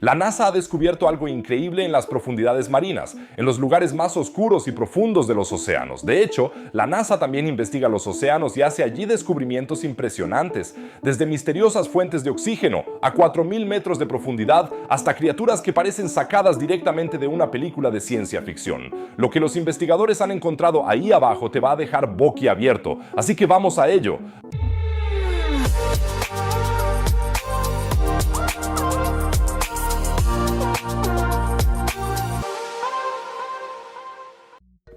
La NASA ha descubierto algo increíble en las profundidades marinas, en los lugares más oscuros y profundos de los océanos. De hecho, la NASA también investiga los océanos y hace allí descubrimientos impresionantes, desde misteriosas fuentes de oxígeno a 4.000 metros de profundidad hasta criaturas que parecen sacadas directamente de una película de ciencia ficción. Lo que los investigadores han encontrado ahí abajo te va a dejar boquiabierto, así que vamos a ello.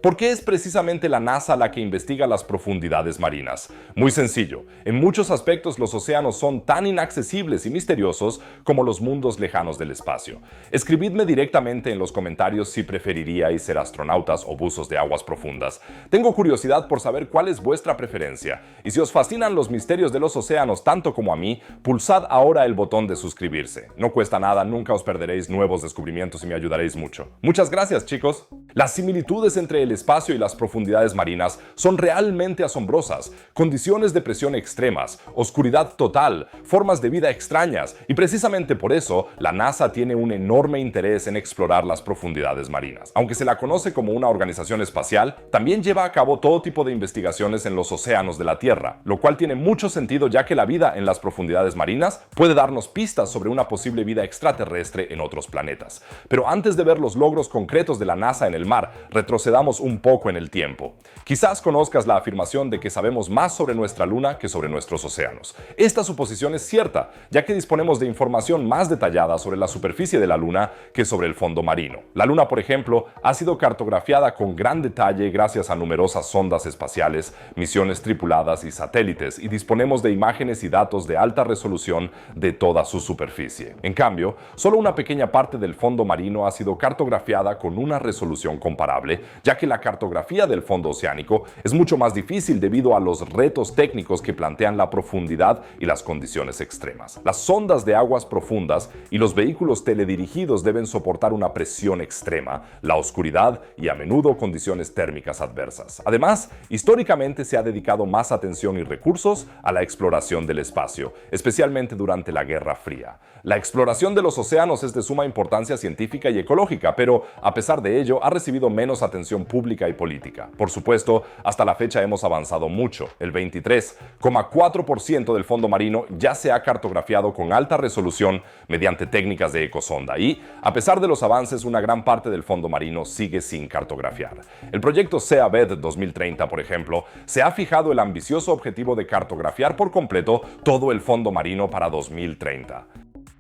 ¿Por qué es precisamente la NASA la que investiga las profundidades marinas? Muy sencillo, en muchos aspectos los océanos son tan inaccesibles y misteriosos como los mundos lejanos del espacio. Escribidme directamente en los comentarios si preferiríais ser astronautas o buzos de aguas profundas. Tengo curiosidad por saber cuál es vuestra preferencia. Y si os fascinan los misterios de los océanos tanto como a mí, pulsad ahora el botón de suscribirse. No cuesta nada, nunca os perderéis nuevos descubrimientos y me ayudaréis mucho. Muchas gracias, chicos. Las similitudes entre el espacio y las profundidades marinas son realmente asombrosas. Condiciones de presión extremas, oscuridad total, formas de vida extrañas, y precisamente por eso la NASA tiene un enorme interés en explorar las profundidades marinas. Aunque se la conoce como una organización espacial, también lleva a cabo todo tipo de investigaciones en los océanos de la Tierra, lo cual tiene mucho sentido ya que la vida en las profundidades marinas puede darnos pistas sobre una posible vida extraterrestre en otros planetas. Pero antes de ver los logros concretos de la NASA en el mar, retrocedamos un poco en el tiempo. Quizás conozcas la afirmación de que sabemos más sobre nuestra Luna que sobre nuestros océanos. Esta suposición es cierta, ya que disponemos de información más detallada sobre la superficie de la Luna que sobre el fondo marino. La Luna, por ejemplo, ha sido cartografiada con gran detalle gracias a numerosas sondas espaciales, misiones tripuladas y satélites, y disponemos de imágenes y datos de alta resolución de toda su superficie. En cambio, solo una pequeña parte del fondo marino ha sido cartografiada con una resolución comparable, ya que la cartografía del fondo oceánico es mucho más difícil debido a los retos técnicos que plantean la profundidad y las condiciones extremas. Las sondas de aguas profundas y los vehículos teledirigidos deben soportar una presión extrema, la oscuridad y a menudo condiciones térmicas adversas. Además, históricamente se ha dedicado más atención y recursos a la exploración del espacio, especialmente durante la Guerra Fría. La exploración de los océanos es de suma importancia científica y ecológica, pero a pesar de ello ha recibido menos atención pública y política. Por supuesto, hasta la fecha hemos avanzado mucho. El 23,4% del fondo marino ya se ha cartografiado con alta resolución mediante técnicas de ecosonda y, a pesar de los avances, una gran parte del fondo marino sigue sin cartografiar. El proyecto SEABED 2030, por ejemplo, se ha fijado el ambicioso objetivo de cartografiar por completo todo el fondo marino para 2030.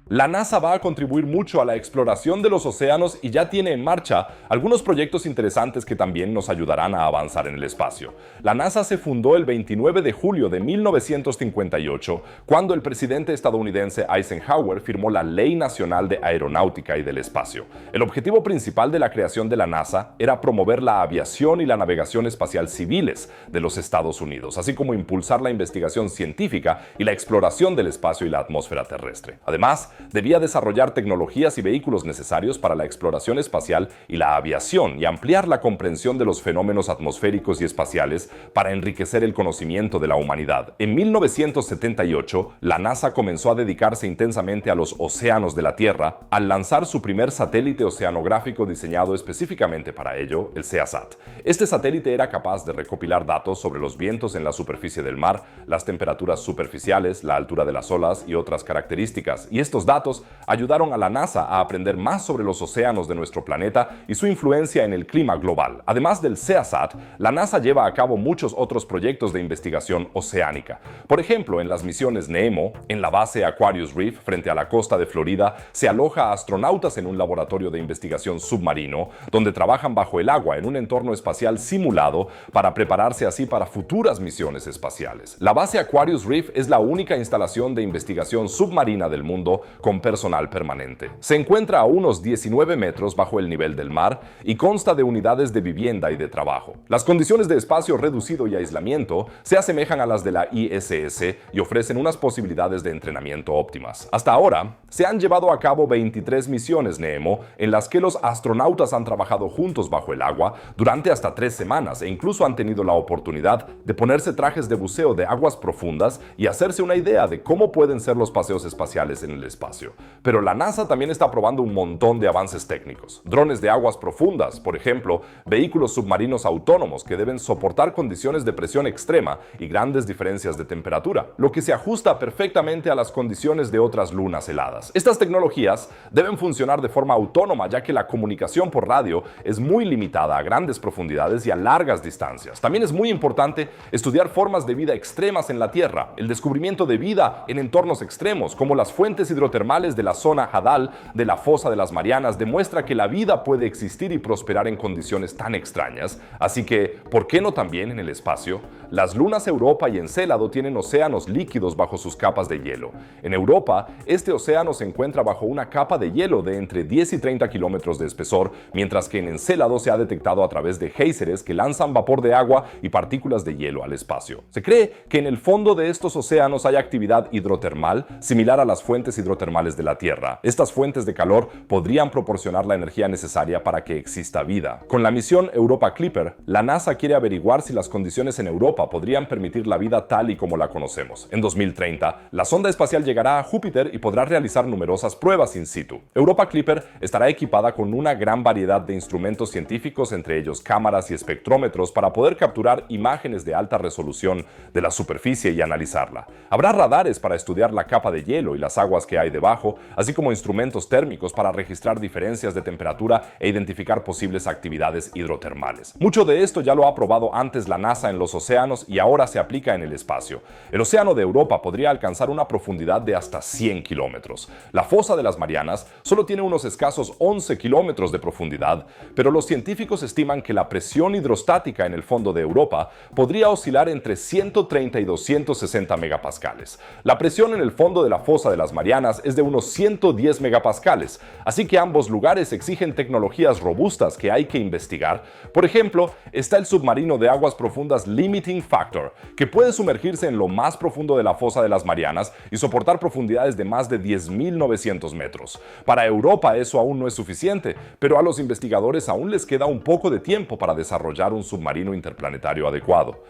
La NASA va a contribuir mucho a la exploración de los océanos y ya tiene en marcha algunos proyectos interesantes que también nos ayudarán a avanzar en el espacio. La NASA se fundó el 29 de julio de 1958, cuando el presidente estadounidense Eisenhower firmó la Ley Nacional de Aeronáutica y del Espacio. El objetivo principal de la creación de la NASA era promover la aviación y la navegación espacial civiles de los Estados Unidos, así como impulsar la investigación científica y la exploración del espacio y la atmósfera terrestre. Además, debía desarrollar tecnologías y vehículos necesarios para la exploración espacial y la aviación y ampliar la comprensión de los fenómenos atmosféricos y espaciales para enriquecer el conocimiento de la humanidad. En 1978, la NASA comenzó a dedicarse intensamente a los océanos de la Tierra al lanzar su primer satélite oceanográfico diseñado específicamente para ello, el SEASAT. Este satélite era capaz de recopilar datos sobre los vientos en la superficie del mar, las temperaturas superficiales, la altura de las olas y otras características, y estos datos ayudaron a la NASA a aprender más sobre los océanos de nuestro planeta y su influencia en el clima global. Además del SEASAT, la NASA lleva a cabo muchos otros proyectos de investigación oceánica. Por ejemplo, en las misiones NEEMO, en la base Aquarius Reef frente a la costa de Florida, se aloja a astronautas en un laboratorio de investigación submarino, donde trabajan bajo el agua en un entorno espacial simulado para prepararse así para futuras misiones espaciales. La base Aquarius Reef es la única instalación de investigación submarina del mundo con personal permanente. Se encuentra a unos 19 metros bajo el nivel del mar y consta de unidades de vivienda y de trabajo. Las condiciones de espacio reducido y aislamiento se asemejan a las de la ISS y ofrecen unas posibilidades de entrenamiento óptimas. Hasta ahora, se han llevado a cabo 23 misiones NEEMO en las que los astronautas han trabajado juntos bajo el agua durante hasta 3 semanas e incluso han tenido la oportunidad de ponerse trajes de buceo de aguas profundas y hacerse una idea de cómo pueden ser los paseos espaciales en el espacio. espacio. Pero la NASA también está probando un montón de avances técnicos. Drones de aguas profundas, por ejemplo, vehículos submarinos autónomos que deben soportar condiciones de presión extrema y grandes diferencias de temperatura, lo que se ajusta perfectamente a las condiciones de otras lunas heladas. Estas tecnologías deben funcionar de forma autónoma, ya que la comunicación por radio es muy limitada a grandes profundidades y a largas distancias. También es muy importante estudiar formas de vida extremas en la Tierra, el descubrimiento de vida en entornos extremos, como las fuentes hidrotermales de la zona Hadal de la fosa de las Marianas, demuestra que la vida puede existir y prosperar en condiciones tan extrañas. Así que, ¿por qué no también en el espacio? Las lunas Europa y Encélado tienen océanos líquidos bajo sus capas de hielo. En Europa, este océano se encuentra bajo una capa de hielo de entre 10 y 30 kilómetros de espesor, mientras que en Encélado se ha detectado a través de géiseres que lanzan vapor de agua y partículas de hielo al espacio. Se cree que en el fondo de estos océanos hay actividad hidrotermal similar a las fuentes hidrotermales de la Tierra. Estas fuentes de calor podrían proporcionar la energía necesaria para que exista vida. Con la misión Europa Clipper, la NASA quiere averiguar si las condiciones en Europa podrían permitir la vida tal y como la conocemos. En 2030, la sonda espacial llegará a Júpiter y podrá realizar numerosas pruebas in situ. Europa Clipper estará equipada con una gran variedad de instrumentos científicos, entre ellos cámaras y espectrómetros, para poder capturar imágenes de alta resolución de la superficie y analizarla. Habrá radares para estudiar la capa de hielo y las aguas que hay debajo, así como instrumentos térmicos para registrar diferencias de temperatura e identificar posibles actividades hidrotermales. Mucho de esto ya lo ha probado antes la NASA en los océanos y ahora se aplica en el espacio. El océano de Europa podría alcanzar una profundidad de hasta 100 kilómetros. La fosa de las Marianas solo tiene unos escasos 11 kilómetros de profundidad, pero los científicos estiman que la presión hidrostática en el fondo de Europa podría oscilar entre 130 y 260 megapascales. La presión en el fondo de la fosa de las Marianas es de unos 110 megapascales, así que ambos lugares exigen tecnologías robustas que hay que investigar. Por ejemplo, está el submarino de aguas profundas Limiting Factor, que puede sumergirse en lo más profundo de la fosa de las Marianas y soportar profundidades de más de 10.900 metros. Para Europa eso aún no es suficiente, pero a los investigadores aún les queda un poco de tiempo para desarrollar un submarino interplanetario adecuado.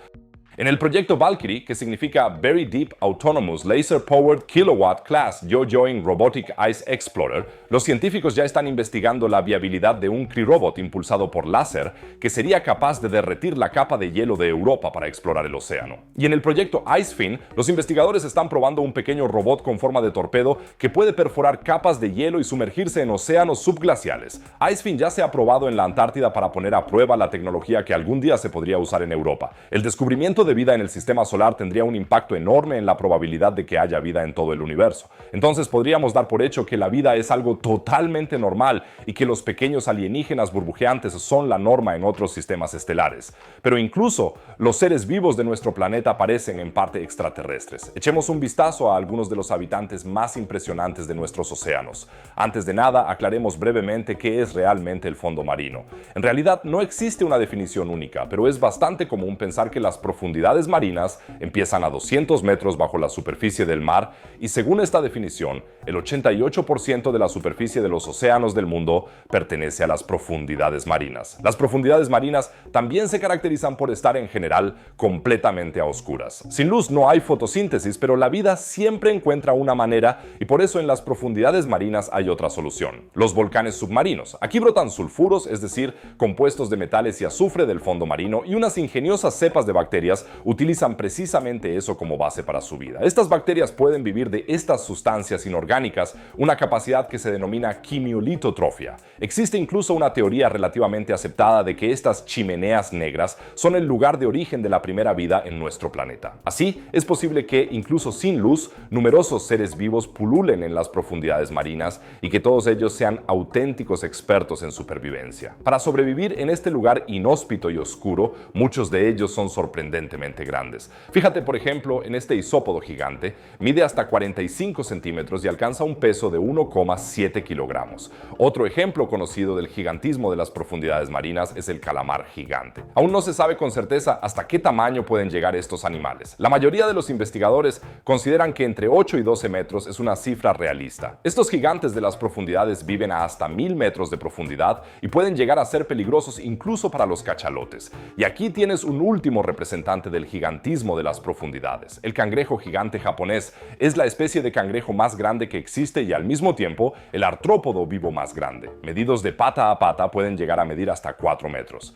En el proyecto Valkyrie, que significa Very Deep Autonomous Laser Powered Kilowatt Class Yo-Yoing Robotic Ice Explorer, los científicos ya están investigando la viabilidad de un crirobot impulsado por láser que sería capaz de derretir la capa de hielo de Europa para explorar el océano. Y en el proyecto IceFin, los investigadores están probando un pequeño robot con forma de torpedo que puede perforar capas de hielo y sumergirse en océanos subglaciales. IceFin ya se ha probado en la Antártida para poner a prueba la tecnología que algún día se podría usar en Europa. El descubrimiento de vida en el sistema solar tendría un impacto enorme en la probabilidad de que haya vida en todo el universo. Entonces podríamos dar por hecho que la vida es algo totalmente normal y que los pequeños alienígenas burbujeantes son la norma en otros sistemas estelares. Pero incluso los seres vivos de nuestro planeta parecen en parte extraterrestres. Echemos un vistazo a algunos de los habitantes más impresionantes de nuestros océanos. Antes de nada, aclaremos brevemente qué es realmente el fondo marino. En realidad no existe una definición única, pero es bastante común pensar que las profundidades marinas empiezan a 200 metros bajo la superficie del mar y, según esta definición, el 88% de la superficie de los océanos del mundo pertenece a las profundidades marinas. Las profundidades marinas también se caracterizan por estar en general completamente a oscuras. Sin luz no hay fotosíntesis, pero la vida siempre encuentra una manera y por eso en las profundidades marinas hay otra solución: los volcanes submarinos. Aquí brotan sulfuros, es decir, compuestos de metales y azufre del fondo marino, y unas ingeniosas cepas de bacterias utilizan precisamente eso como base para su vida. Estas bacterias pueden vivir de estas sustancias inorgánicas, una capacidad que se denomina quimiolitotrofia. Existe incluso una teoría relativamente aceptada de que estas chimeneas negras son el lugar de origen de la primera vida en nuestro planeta. Así, es posible que, incluso sin luz, numerosos seres vivos pululen en las profundidades marinas y que todos ellos sean auténticos expertos en supervivencia. Para sobrevivir en este lugar inhóspito y oscuro, muchos de ellos son sorprendentemente grandes. Fíjate, por ejemplo, en este isópodo gigante, mide hasta 45 centímetros y alcanza un peso de 1,7 kilogramos. Otro ejemplo conocido del gigantismo de las profundidades marinas es el calamar gigante. Aún no se sabe con certeza hasta qué tamaño pueden llegar estos animales. La mayoría de los investigadores consideran que entre 8 y 12 metros es una cifra realista. Estos gigantes de las profundidades viven a hasta 1000 metros de profundidad y pueden llegar a ser peligrosos incluso para los cachalotes. Y aquí tienes un último representante delante del gigantismo de las profundidades. El cangrejo gigante japonés es la especie de cangrejo más grande que existe y al mismo tiempo el artrópodo vivo más grande. Medidos de pata a pata pueden llegar a medir hasta 4 metros.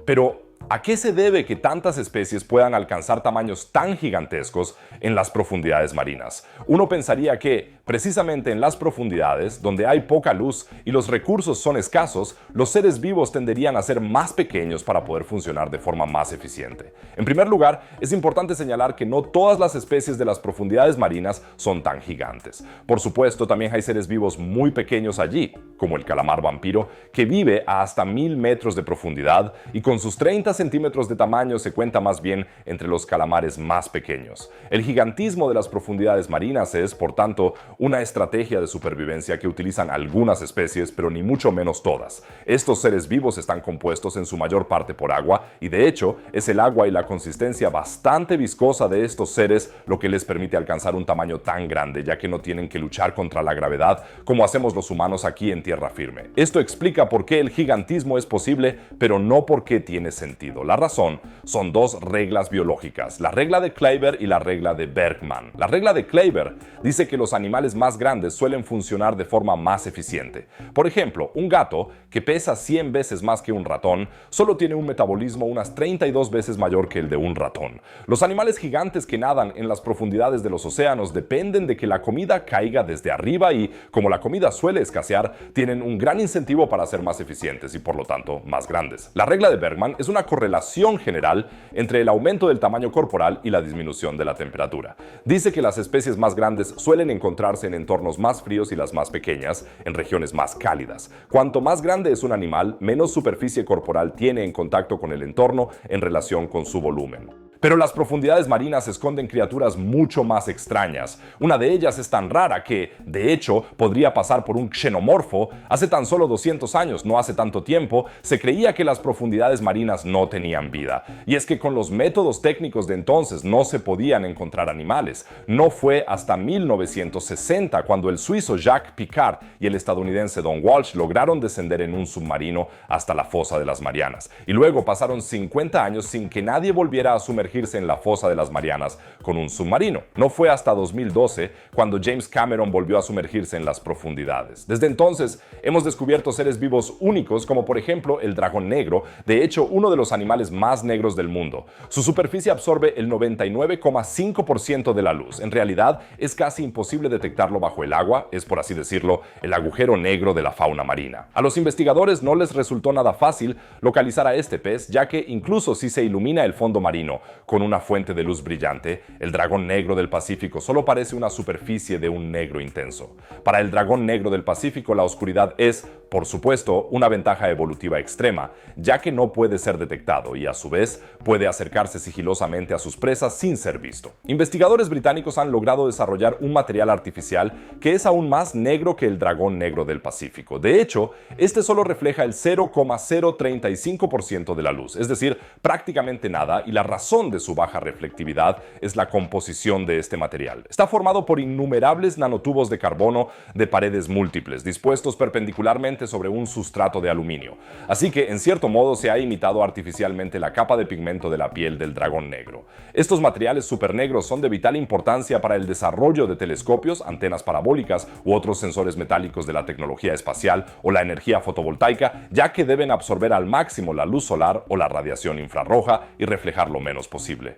Pero, ¿a qué se debe que tantas especies puedan alcanzar tamaños tan gigantescos en las profundidades marinas? Uno pensaría que, precisamente en las profundidades, donde hay poca luz y los recursos son escasos, los seres vivos tenderían a ser más pequeños para poder funcionar de forma más eficiente. En primer lugar, es importante señalar que no todas las especies de las profundidades marinas son tan gigantes. Por supuesto, también hay seres vivos muy pequeños allí, como el calamar vampiro, que vive a hasta 1000 metros de profundidad y con sus 30 centímetros de tamaño se cuenta más bien entre los calamares más pequeños. El gigantismo de las profundidades marinas es, por tanto, una estrategia de supervivencia que utilizan algunas especies, pero ni mucho menos todas. Estos seres vivos están compuestos en su mayor parte por agua y de hecho es el agua y la consistencia bastante viscosa de estos seres lo que les permite alcanzar un tamaño tan grande, ya que no tienen que luchar contra la gravedad como hacemos los humanos aquí en tierra firme. Esto explica por qué el gigantismo es posible, pero no por qué tiene sentido. La razón son dos reglas biológicas, la regla de Kleiber y la regla de Bergman. La regla de Kleiber dice que los animales más grandes suelen funcionar de forma más eficiente. Por ejemplo, un gato que pesa 100 veces más que un ratón solo tiene un metabolismo unas 32 veces mayor que el de un ratón. Los animales gigantes que nadan en las profundidades de los océanos dependen de que la comida caiga desde arriba y, como la comida suele escasear, tienen un gran incentivo para ser más eficientes y por lo tanto más grandes. La regla de Bergman es una correlación general entre el aumento del tamaño corporal y la disminución de la temperatura. Dice que las especies más grandes suelen encontrarse en entornos más fríos y las más pequeñas en regiones más cálidas. Cuanto más grande es un animal, menos superficie corporal tiene en contacto con el entorno en relación con su volumen. Pero las profundidades marinas esconden criaturas mucho más extrañas. Una de ellas es tan rara que, de hecho, podría pasar por un xenomorfo. Hace tan solo 200 años, no hace tanto tiempo, se creía que las profundidades marinas no tenían vida. Y es que con los métodos técnicos de entonces no se podían encontrar animales. No fue hasta 1960 cuando el suizo Jacques Piccard y el estadounidense Don Walsh lograron descender en un submarino hasta la fosa de las Marianas. Y luego pasaron 50 años sin que nadie volviera a sumergirse en la fosa de las Marianas con un submarino. No fue hasta 2012 cuando James Cameron volvió a sumergirse en las profundidades. Desde entonces hemos descubierto seres vivos únicos como por ejemplo el dragón negro, de hecho uno de los animales más negros del mundo. Su superficie absorbe el 99,5% de la luz. En realidad es casi imposible detectarlo bajo el agua, es por así decirlo el agujero negro de la fauna marina. A los investigadores no les resultó nada fácil localizar a este pez, ya que incluso si se ilumina el fondo marino con una fuente de luz brillante, el dragón negro del Pacífico solo parece una superficie de un negro intenso. Para el dragón negro del Pacífico, la oscuridad es, por supuesto, una ventaja evolutiva extrema, ya que no puede ser detectado y, a su vez, puede acercarse sigilosamente a sus presas sin ser visto. Investigadores británicos han logrado desarrollar un material artificial que es aún más negro que el dragón negro del Pacífico. De hecho, este solo refleja el 0,035% de la luz, es decir, prácticamente nada, y la razón de su baja reflectividad es la composición de este material. Está formado por innumerables nanotubos de carbono de paredes múltiples, dispuestos perpendicularmente sobre un sustrato de aluminio. Así que, en cierto modo, se ha imitado artificialmente la capa de pigmento de la piel del dragón negro. Estos materiales supernegros son de vital importancia para el desarrollo de telescopios, antenas parabólicas u otros sensores metálicos de la tecnología espacial o la energía fotovoltaica, ya que deben absorber al máximo la luz solar o la radiación infrarroja y reflejar lo menos posible.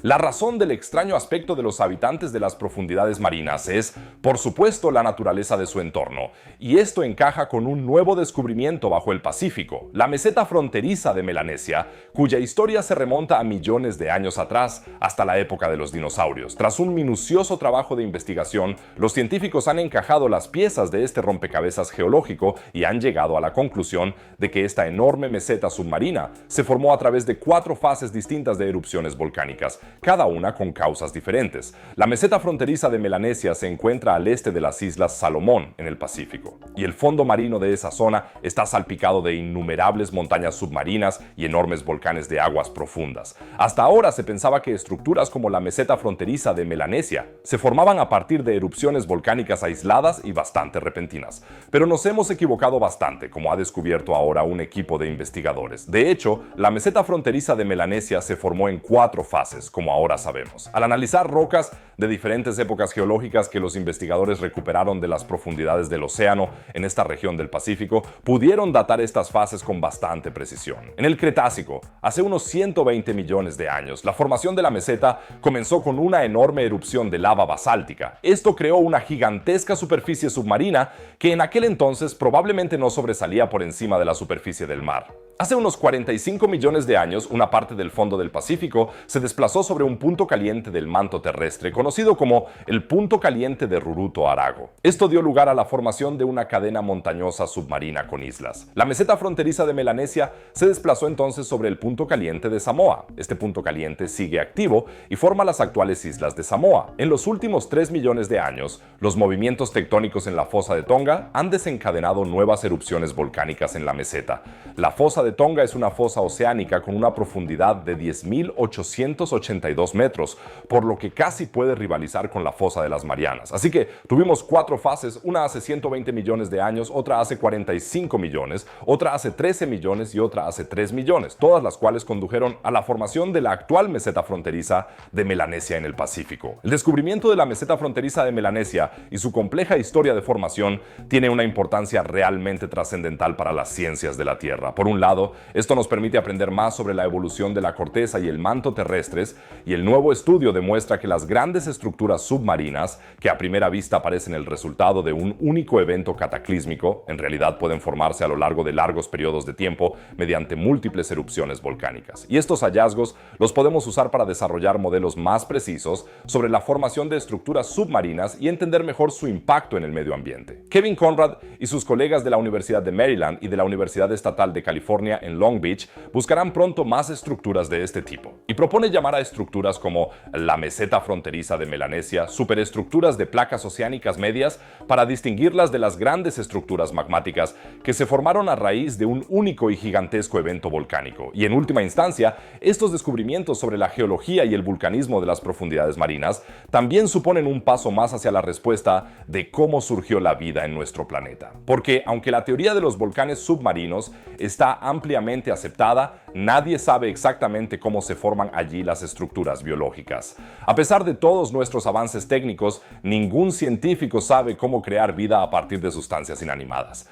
La razón del extraño aspecto de los habitantes de las profundidades marinas es, por supuesto, la naturaleza de su entorno, y esto encaja con un nuevo descubrimiento bajo el Pacífico, la meseta fronteriza de Melanesia, cuya historia se remonta a millones de años atrás, hasta la época de los dinosaurios. Tras un minucioso trabajo de investigación, los científicos han encajado las piezas de este rompecabezas geológico y han llegado a la conclusión de que esta enorme meseta submarina se formó a través de 4 fases distintas de erupciones volcánicas, cada una con causas diferentes. La meseta fronteriza de Melanesia se encuentra al este de las islas Salomón, en el Pacífico, y el fondo marino de esa zona está salpicado de innumerables montañas submarinas y enormes volcanes de aguas profundas. Hasta ahora se pensaba que estructuras como la meseta fronteriza de Melanesia se formaban a partir de erupciones volcánicas aisladas y bastante repentinas. Pero nos hemos equivocado bastante, como ha descubierto ahora un equipo de investigadores. De hecho, la meseta fronteriza de Melanesia se formó en 4 fases, como ahora sabemos. Al analizar rocas de diferentes épocas geológicas que los investigadores recuperaron de las profundidades del océano en esta región del Pacífico, pudieron datar estas fases con bastante precisión. En el Cretácico, hace unos 120 millones de años, la formación de la meseta comenzó con una enorme erupción de lava basáltica. Esto creó una gigantesca superficie submarina que en aquel entonces probablemente no sobresalía por encima de la superficie del mar. Hace unos 45 millones de años, una parte del fondo del Pacífico se desplazó sobre un punto caliente del manto terrestre, conocido como el punto caliente de Ruruto-Arago. Esto dio lugar a la formación de una cadena montañosa submarina con islas. La meseta fronteriza de Melanesia se desplazó entonces sobre el punto caliente de Samoa. Este punto caliente sigue activo y forma las actuales islas de Samoa. En los últimos 3 millones de años, los movimientos tectónicos en la fosa de Tonga han desencadenado nuevas erupciones volcánicas en la meseta. La fosa de Tonga es una fosa oceánica con una profundidad de 10.882 metros, por lo que casi puede rivalizar con la fosa de las Marianas. Así que tuvimos 4 fases, una hace 120 millones de años, otra hace 45 millones, otra hace 13 millones y otra hace 3 millones, todas las cuales condujeron a la formación de la actual meseta fronteriza de Melanesia en el Pacífico. El descubrimiento de la meseta fronteriza de Melanesia y su compleja historia de formación tiene una importancia realmente trascendental para las ciencias de la Tierra. Por un lado, esto nos permite aprender más sobre la evolución de la corteza y el manto terrestres, y el nuevo estudio demuestra que las grandes estructuras submarinas, que a primera vista parecen el resultado de un único evento cataclísmico, en realidad pueden formarse a lo largo de largos periodos de tiempo mediante múltiples erupciones volcánicas. Y estos hallazgos los podemos usar para desarrollar modelos más precisos sobre la formación de estructuras submarinas y entender mejor su impacto en el medio ambiente. Kevin Conrad y sus colegas de la Universidad de Maryland y de la Universidad Estatal de California en Long Beach buscarán pronto más estructuras de este tipo, y propone llamar a estructuras como la meseta fronteriza de Melanesia superestructuras de placas oceánicas medias para distinguirlas de las grandes estructuras magmáticas que se formaron a raíz de un único y gigantesco evento volcánico. Y en última instancia, estos descubrimientos sobre la geología y el vulcanismo de las profundidades marinas también suponen un paso más hacia la respuesta de cómo surgió la vida en nuestro planeta. Porque aunque la teoría de los volcanes submarinos está ampliamente aceptada, nadie sabe exactamente cómo se forman allí las estructuras biológicas. A pesar de todos nuestros avances técnicos, ningún científico sabe cómo crear vida a partir de sustancias inanimadas.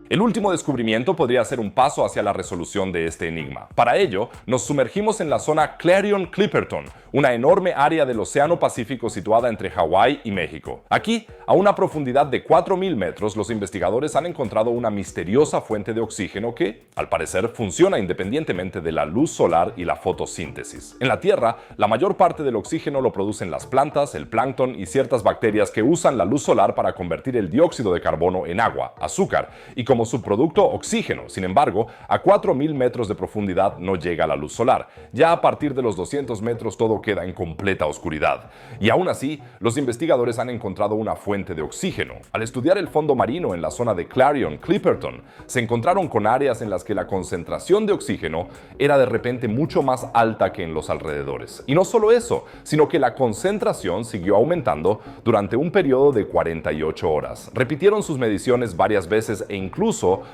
El último descubrimiento podría ser un paso hacia la resolución de este enigma. Para ello, nos sumergimos en la zona Clarion-Clipperton, una enorme área del Océano Pacífico situada entre Hawái y México. Aquí, a una profundidad de 4.000 metros, los investigadores han encontrado una misteriosa fuente de oxígeno que, al parecer, funciona independientemente de la luz solar y la fotosíntesis. En la Tierra, la mayor parte del oxígeno lo producen las plantas, el plancton y ciertas bacterias que usan la luz solar para convertir el dióxido de carbono en agua, azúcar y como subproducto oxígeno. Sin embargo, a 4.000 metros de profundidad no llega la luz solar. Ya a partir de los 200 metros todo queda en completa oscuridad. Y aún así, los investigadores han encontrado una fuente de oxígeno. Al estudiar el fondo marino en la zona de Clarion-Clipperton, se encontraron con áreas en las que la concentración de oxígeno era de repente mucho más alta que en los alrededores. Y no solo eso, sino que la concentración siguió aumentando durante un periodo de 48 horas. Repitieron sus mediciones varias veces e incluso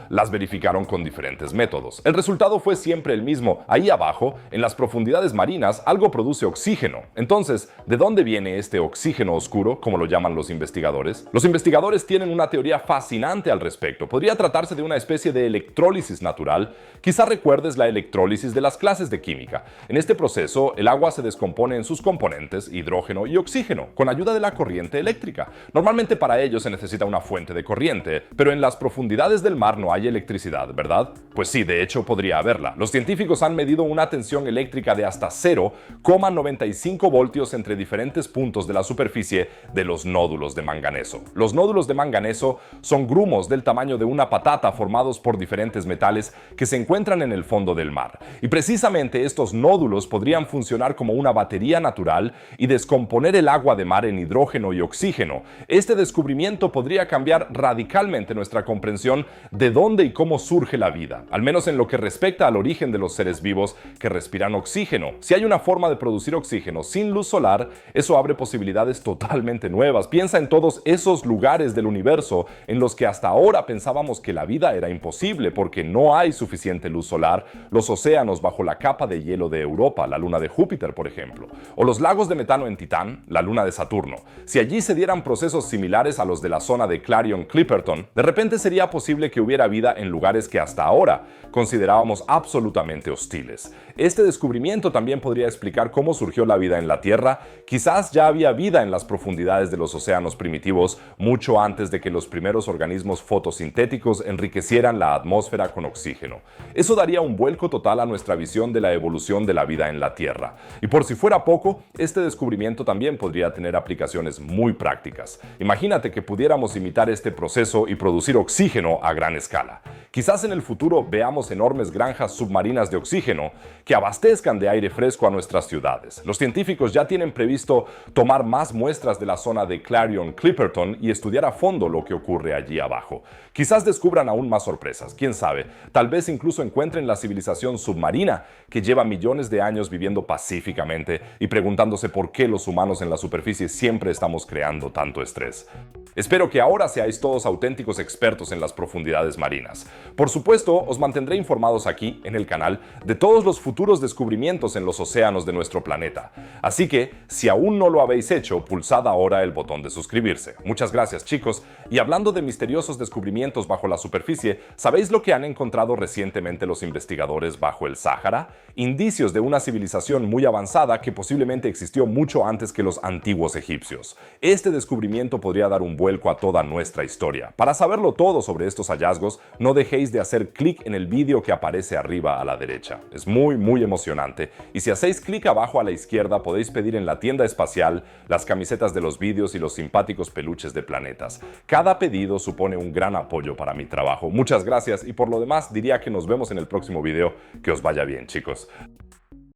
las verificaron con diferentes métodos. El resultado fue siempre el mismo. Ahí abajo, en las profundidades marinas, algo produce oxígeno. Entonces, ¿de dónde viene este oxígeno oscuro, como lo llaman los investigadores? Los investigadores tienen una teoría fascinante al respecto. Podría tratarse de una especie de electrólisis natural. Quizá recuerdes la electrólisis de las clases de química. En este proceso, el agua se descompone en sus componentes, hidrógeno y oxígeno, con ayuda de la corriente eléctrica. Normalmente para ello se necesita una fuente de corriente, pero en las profundidades desde el mar no hay electricidad, ¿verdad? Pues sí, de hecho podría haberla. Los científicos han medido una tensión eléctrica de hasta 0,95 voltios entre diferentes puntos de la superficie de los nódulos de manganeso. Los nódulos de manganeso son grumos del tamaño de una patata formados por diferentes metales que se encuentran en el fondo del mar. Y precisamente estos nódulos podrían funcionar como una batería natural y descomponer el agua de mar en hidrógeno y oxígeno. Este descubrimiento podría cambiar radicalmente nuestra comprensión de dónde y cómo surge la vida, al menos en lo que respecta al origen de los seres vivos que respiran oxígeno. Si hay una forma de producir oxígeno sin luz solar, eso abre posibilidades totalmente nuevas. Piensa en todos esos lugares del universo en los que hasta ahora pensábamos que la vida era imposible porque no hay suficiente luz solar, los océanos bajo la capa de hielo de Europa, la luna de Júpiter, por ejemplo, o los lagos de metano en Titán, la luna de Saturno. Si allí se dieran procesos similares a los de la zona de Clarion-Clipperton, de repente sería posible que hubiera vida en lugares que hasta ahora considerábamos absolutamente hostiles. Este descubrimiento también podría explicar cómo surgió la vida en la Tierra. Quizás ya había vida en las profundidades de los océanos primitivos mucho antes de que los primeros organismos fotosintéticos enriquecieran la atmósfera con oxígeno. Eso daría un vuelco total a nuestra visión de la evolución de la vida en la Tierra. Y por si fuera poco, este descubrimiento también podría tener aplicaciones muy prácticas. Imagínate que pudiéramos imitar este proceso y producir oxígeno a gran escala. Quizás en el futuro veamos enormes granjas submarinas de oxígeno que abastezcan de aire fresco a nuestras ciudades. Los científicos ya tienen previsto tomar más muestras de la zona de Clarion-Clipperton y estudiar a fondo lo que ocurre allí abajo. Quizás descubran aún más sorpresas, quién sabe. Tal vez incluso encuentren la civilización submarina que lleva millones de años viviendo pacíficamente y preguntándose por qué los humanos en la superficie siempre estamos creando tanto estrés. Espero que ahora seáis todos auténticos expertos en las profundidades marinas. Por supuesto, os mantendré informados aquí, en el canal, de todos los futuros descubrimientos en los océanos de nuestro planeta. Así que, si aún no lo habéis hecho, pulsad ahora el botón de suscribirse. Muchas gracias, chicos. Y hablando de misteriosos descubrimientos bajo la superficie, ¿sabéis lo que han encontrado recientemente los investigadores bajo el Sáhara? Indicios de una civilización muy avanzada que posiblemente existió mucho antes que los antiguos egipcios. Este descubrimiento podría dar un vuelco a toda nuestra historia. Para saberlo todo sobre estos hallazgos, no dejéis de hacer clic en el vídeo que aparece arriba a la derecha. Es muy emocionante, y si hacéis clic abajo a la izquierda podéis pedir en la tienda espacial las camisetas de los vídeos y los simpáticos peluches de planetas. Cada pedido supone un gran apoyo para mi trabajo. Muchas gracias, y por lo demás diría que nos vemos en el próximo video. Que os vaya bien, chicos.